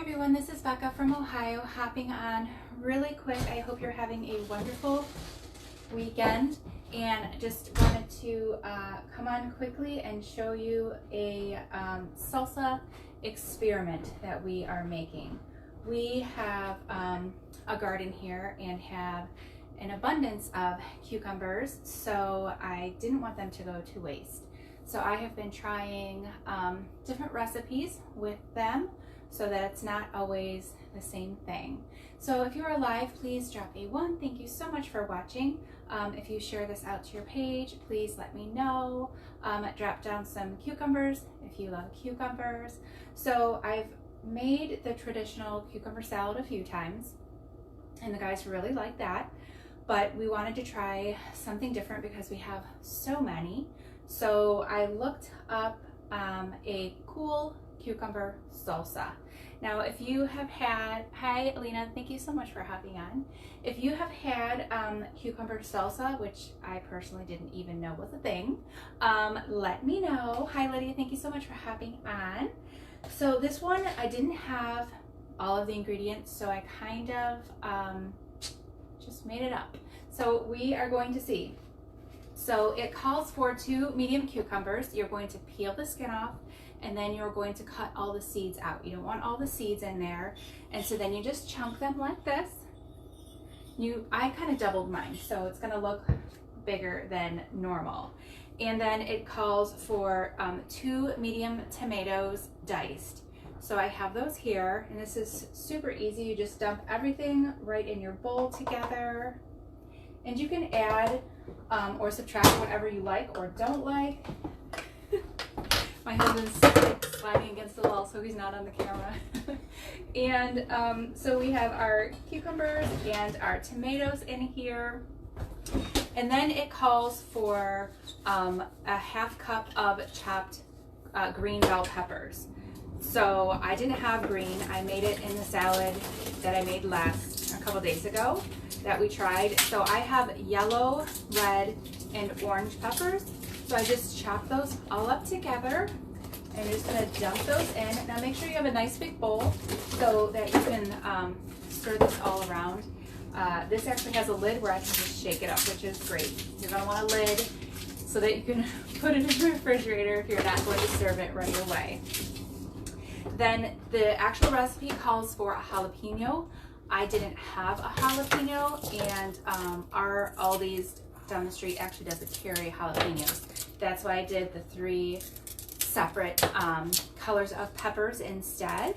everyone, this is Becca from Ohio, hopping on really quick. I hope you're having a wonderful weekend, and just wanted to come on quickly and show you a salsa experiment that we are making. We have a garden here and have an abundance of cucumbers, so I didn't want them to go to waste. So I have been trying different recipes with them so that it's not always the same thing. So if you are live, please drop a 1. Thank you so much for watching. If you share this out to your page, please let me know. Drop down some cucumbers if you love cucumbers. So I've made the traditional cucumber salad a few times, and the guys really like that. But we wanted to try something different because we have so many. So I looked up a cool cucumber salsa. Now, if you have had, hi Alina, thank you so much for hopping on. If you have had cucumber salsa, which I personally didn't even know was a thing, let me know. Hi Lydia, thank you so much for hopping on. So this one, I didn't have all of the ingredients, so I kind of just made it up. So we are going to see. So it calls for 2 medium cucumbers. You're going to peel the skin off, and then you're going to cut all the seeds out. You don't want all the seeds in there. And so then you just chunk them like this. I kind of doubled mine, so it's gonna look bigger than normal. And then it calls for 2 medium tomatoes diced. So I have those here, and this is super easy. You just dump everything right in your bowl together. And you can add or subtract whatever you like or don't like. My husband's sliding against the wall, so he's not on the camera. And so we have our cucumbers and our tomatoes in here. And then it calls for a ½ cup of chopped green bell peppers. So I didn't have green. I made it in the salad that I made a couple days ago that we tried. So I have yellow, red, and orange peppers. So I just chop those all up together, and you're just gonna dump those in. Now make sure you have a nice big bowl so that you can stir this all around. This actually has a lid where I can just shake it up, which is great. You're gonna want a lid so that you can put it in the refrigerator if you're not going to serve it right away. Then the actual recipe calls for a jalapeno. I didn't have a jalapeno, and our Aldi's down the street actually doesn't carry jalapenos. That's why I did the 3 separate colors of peppers instead.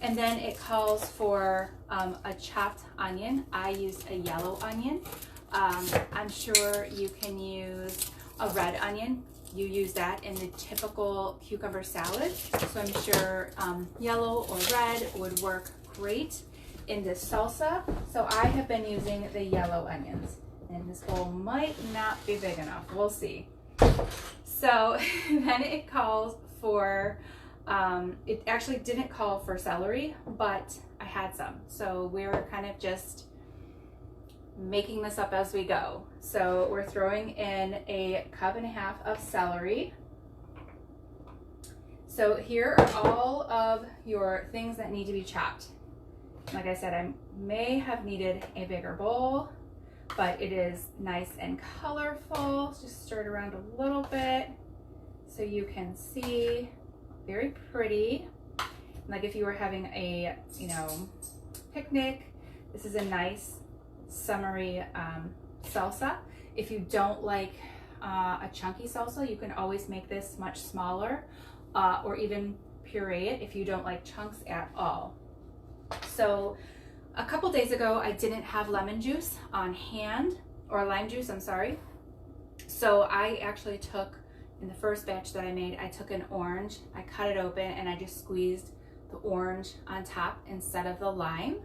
And then it calls for a chopped onion. I used a yellow onion. I'm sure you can use a red onion. You use that in the typical cucumber salad. So I'm sure yellow or red would work great in this salsa. So I have been using the yellow onions, and this bowl might not be big enough. We'll see. So then it calls for, it actually didn't call for celery, but I had some. So we're kind of just making this up as we go. So we're throwing in a 1.5 cups of celery. So here are all of your things that need to be chopped. Like I said, I may have needed a bigger bowl, but it is nice and colorful. Just stir it around a little bit so you can see. Very pretty. Like if you were having a, picnic, this is a nice summery salsa. If you don't like a chunky salsa, you can always make this much smaller, or even puree it if you don't like chunks at all. So a couple days ago, I didn't have lemon juice on hand, or lime juice, I'm sorry. So I actually took, in the first batch that I made, I took an orange, I cut it open, and I just squeezed the orange on top instead of the lime.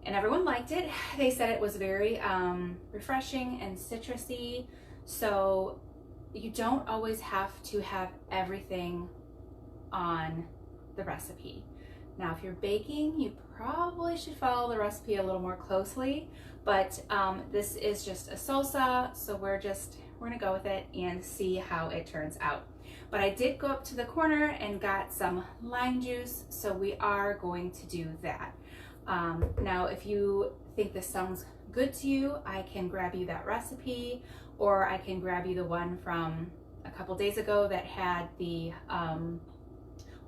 And everyone liked it. They said it was very refreshing and citrusy. So you don't always have to have everything on the recipe. Now, if you're baking, you probably should follow the recipe a little more closely, but this is just a salsa, so we're gonna go with it and see how it turns out. But I did go up to the corner and got some lime juice, so we are going to do that. Now, if you think this sounds good to you, I can grab you that recipe, or I can grab you the one from a couple days ago that had the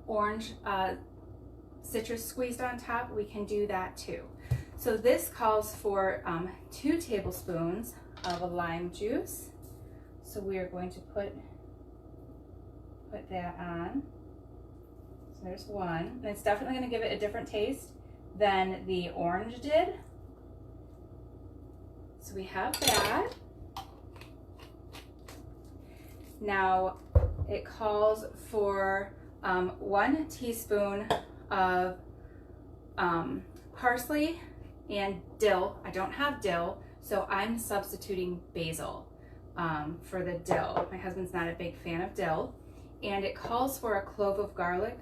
orange citrus squeezed on top. We can do that too. So this calls for 2 tablespoons of lime juice. So we are going to put that on. So there's one, and it's definitely going to give it a different taste than the orange did. So we have that. Now it calls for 1 teaspoon of parsley and dill. I don't have dill, so I'm substituting basil for the dill. My husband's not a big fan of dill. And it calls for a clove of garlic.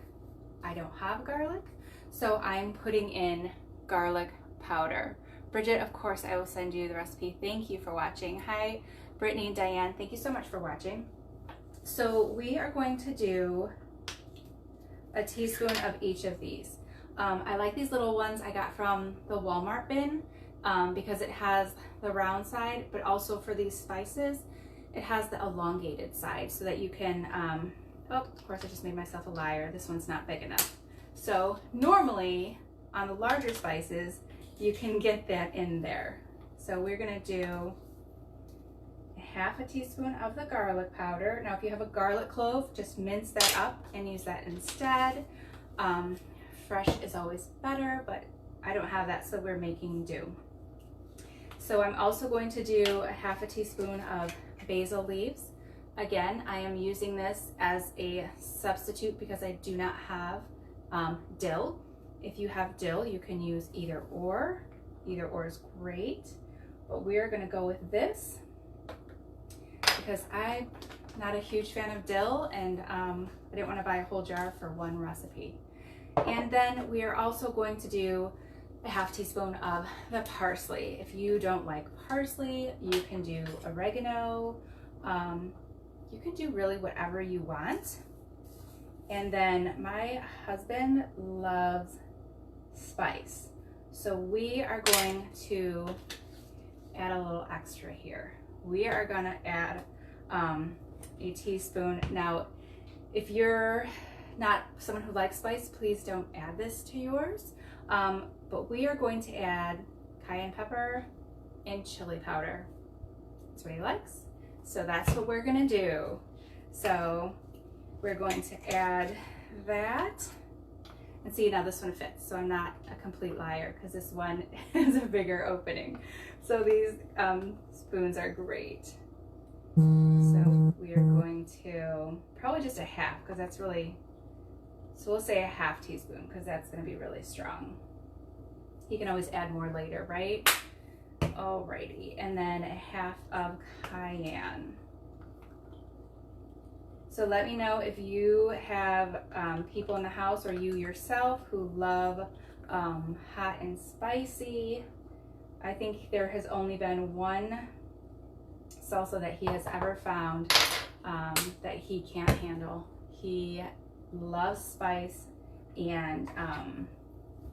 I don't have garlic, so I'm putting in garlic powder. Bridget, of course, I will send you the recipe. Thank you for watching. Hi, Brittany and Diane. Thank you so much for watching. So we are going to do a teaspoon of each of these. I like these little ones I got from the Walmart bin because it has the round side, but also for these spices, it has the elongated side so that you can, oh, of course I just made myself a liar. This one's not big enough. So normally on the larger spices, you can get that in there. So we're gonna do 1/2 teaspoon of the garlic powder. Now if you have a garlic clove, just mince that up and use that instead. Fresh is always better, but I don't have that, so we're making do. So I'm also going to do 1/2 teaspoon of basil leaves. Again, I am using this as a substitute because I do not have dill. If you have dill, you can use either or. Either or is great, but we're gonna go with this because I'm not a huge fan of dill, and I didn't want to buy a whole jar for one recipe. And then we are also going to do 1/2 teaspoon of the parsley. If you don't like parsley, you can do oregano. You can do really whatever you want. And then my husband loves spice, so we are going to add a little extra here. We are gonna add a teaspoon. Now, if you're not someone who likes spice, please don't add this to yours. But we are going to add cayenne pepper and chili powder. That's what he likes. So that's what we're gonna do. So we're going to add that. And see, now this one fits, so I'm not a complete liar because this one has a bigger opening. So these spoons are great. So we are going to probably just 1/2 because that's really, so we'll say 1/2 teaspoon because that's going to be really strong. You can always add more later, right? Alrighty, and then 1/2 of cayenne. So let me know if you have people in the house or you yourself who love hot and spicy. I think there has only been one salsa that he has ever found that he can't handle. He loves spice, and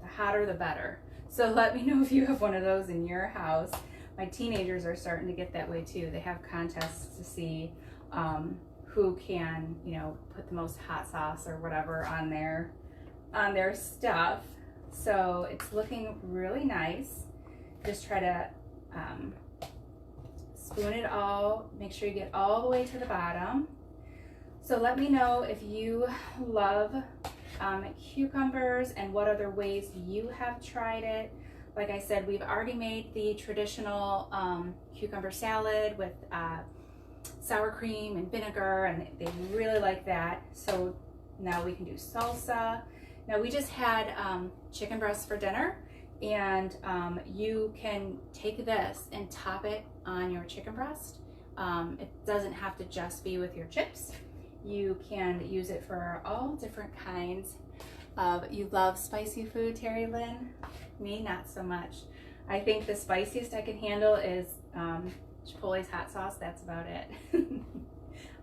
the hotter the better. So let me know if you have one of those in your house. My teenagers are starting to get that way too. They have contests to see who can, you know, put the most hot sauce or whatever on their stuff. So it's looking really nice. Just try to spoon it all. Make sure you get all the way to the bottom. So let me know if you love cucumbers and what other ways you have tried it. Like I said, we've already made the traditional cucumber salad with sour cream and vinegar, and they really like that. So now we can do salsa. Now we just had chicken breast for dinner, and you can take this and top it on your chicken breast. It doesn't have to just be with your chips. You can use it for all different kinds of, you love spicy food, Terry Lynn? Me, not so much. I think the spiciest I can handle is Chipotle's hot sauce. That's about it.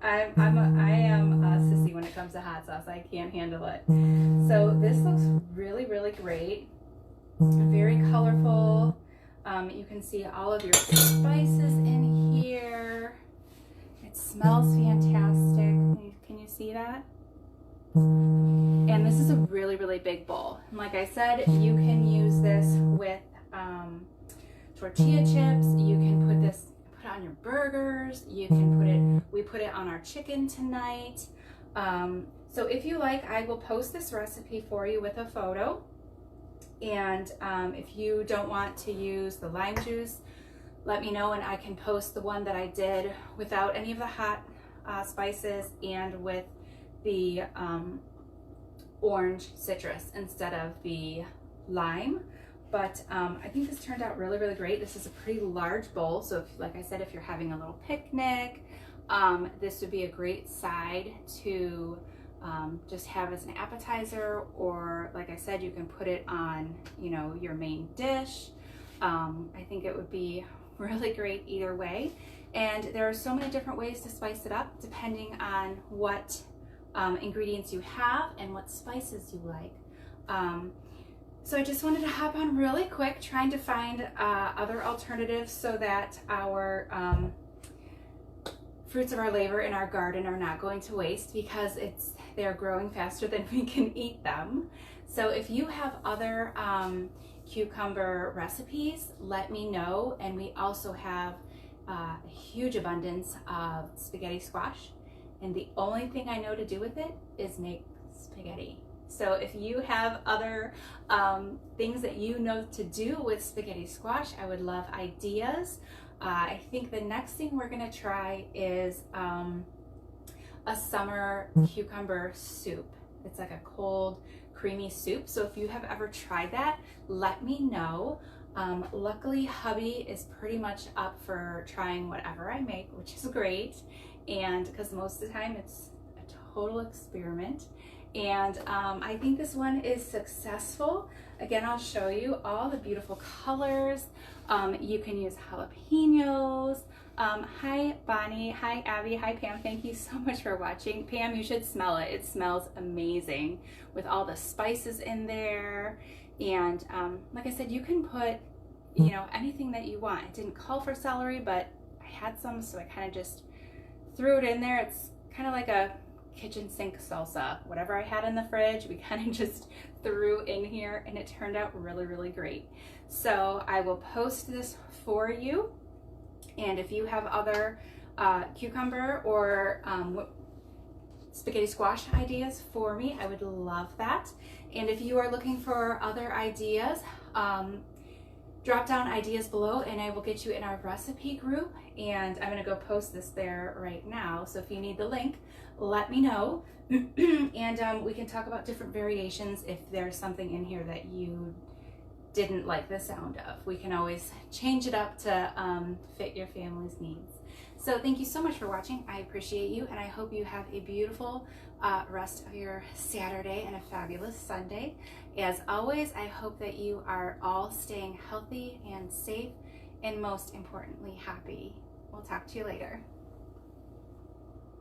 I am a sissy when it comes to hot sauce. I can't handle it. So this looks really, really great. Very colorful. You can see all of your spices in here. It smells fantastic. Can you see that? And this is a really, really big bowl. And like I said, you can use this with tortilla chips. You can put it on your burgers. You can we put it on our chicken tonight. So if you like, I will post this recipe for you with a photo. And if you don't want to use the lime juice, let me know and I can post the one that I did without any of the hot spices and with the orange citrus instead of the lime. But I think this turned out really, really great. This is a pretty large bowl. So if, like I said, if you're having a little picnic, this would be a great side to just have as an appetizer, or like I said, you can put it on, you know, your main dish. I think it would be really great either way. And there are so many different ways to spice it up depending on what ingredients you have and what spices you like. So I just wanted to hop on really quick trying to find other alternatives so that our fruits of our labor in our garden are not going to waste, because they're growing faster than we can eat them. So if you have other cucumber recipes, let me know. And we also have a huge abundance of spaghetti squash. And the only thing I know to do with it is make spaghetti. So if you have other things that you know to do with spaghetti squash, I would love ideas. I think the next thing we're gonna try is a summer cucumber soup. It's like a cold, creamy soup. So if you have ever tried that, let me know. Luckily, hubby is pretty much up for trying whatever I make, which is great. And because most of the time it's a total experiment. And I think this one is successful. Again, I'll show you all the beautiful colors. You can use jalapenos. Hi Bonnie, hi Abby, hi Pam, thank you so much for watching. Pam, you should smell it. It smells amazing with all the spices in there. And like I said, you can put, you know, anything that you want. It didn't call for celery, but I had some, so I kind of just threw it in there. It's kind of like a kitchen sink salsa. Whatever I had in the fridge, we kind of just threw in here, and it turned out really, really great. So I will post this for you. And if you have other cucumber or spaghetti squash ideas for me, I would love that. And if you are looking for other ideas, drop down ideas below and I will get you in our recipe group. And I'm gonna go post this there right now. So if you need the link, let me know. And we can talk about different variations. If there's something in here that you didn't like the sound of, we can always change it up to fit your family's needs. So thank you so much for watching. I appreciate you, and I hope you have a beautiful rest of your Saturday and a fabulous Sunday. As always, I hope that you are all staying healthy and safe, and most importantly, happy. We'll talk to you later.